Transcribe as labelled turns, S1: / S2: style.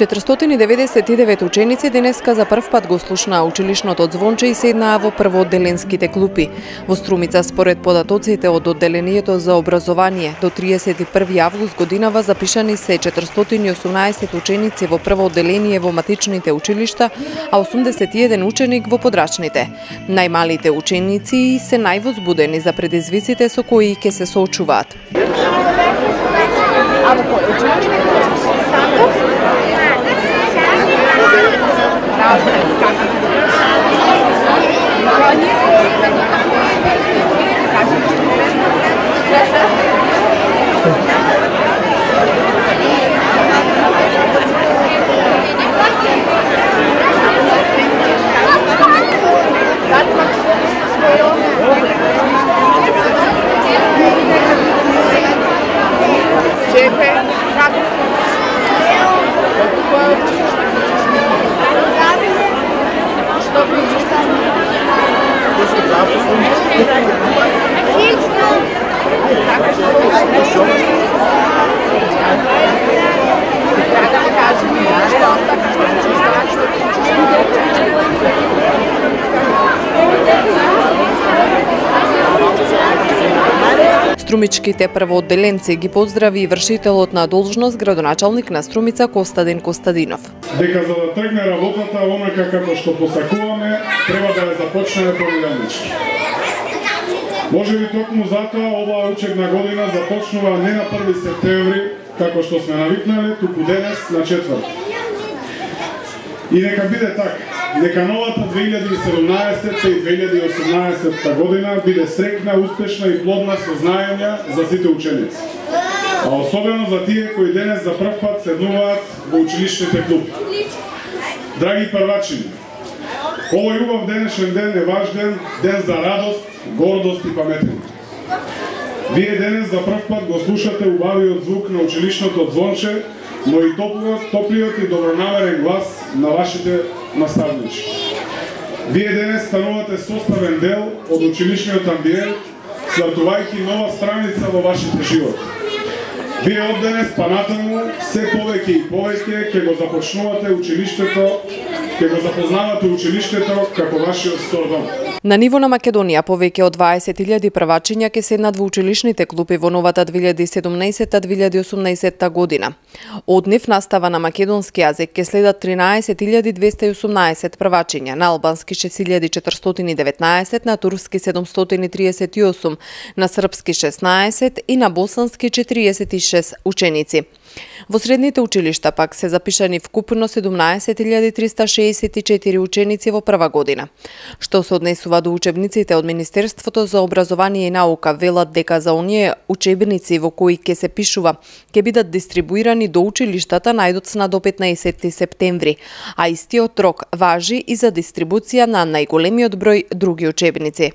S1: 499 ученици денеска за прв пат го слушнаа училишното звонче и седнаа во првоодделенските клупи. Во Струмица, според податоците од одделението за образование, до 31 август годинава запишани се 418 ученици во прво одделение во матичните училишта, а 81 ученик во подрачните. Најмалите ученици се највозбудени за предизвиците со кои ќе се соочуваат. Струмичките првоодделенци ги поздрави и вршителот на должност градоначалник на Струмица Костадин Костадинов.
S2: Дека за да тргне работата онака како што посакуваме, треба да ја започнеме понеделнички. Може би токму затоа оваа учебна година започнува не на 1 септември, како што сме навикнале, туку денес на 4. И нека биде така. Нека новата 2017 и 2018 година биде среќна, успешна и плодна со знаења за сите ученици. А особено за тие кои денес за прв пат седнуваат во училишните клуби. Драги првачини, овој убав денешен ден е важен ден за радост, гордост и паметење. Вие денес за прв пат го слушате убавиот звук на училишното звонче, но и топлиот и добронамерен глас на вашите наставници. Вие денес станувате составен дел од училишниот амбиент, стартувајќи нова страница во вашите животи. Вие од денес па натаму се повеќе и повеќе ќе го започнувате училиштето, ќе го запознавате училиштето како вашиот втор дом.
S1: На ниво на Македонија повеќе од 20.000 првачиња ќе седнат во училишните клупи во новата 2017-2018 година. Од нив настава на македонски јазик ќе следат 13.218 првачиња, на албански 6.419, на турски 738, на српски 16 и на босански 46 ученици. Во средните училишта пак се запишани вкупно 17.364 ученици во прва година. Што се однесува до учебниците од Министерството за образование и наука, велат дека за оние учебници во кои ќе се пишува ќе бидат дистрибуирани до училиштата најдоцна до 15 септември, а истиот рок важи и за дистрибуција на најголемиот број други учебници.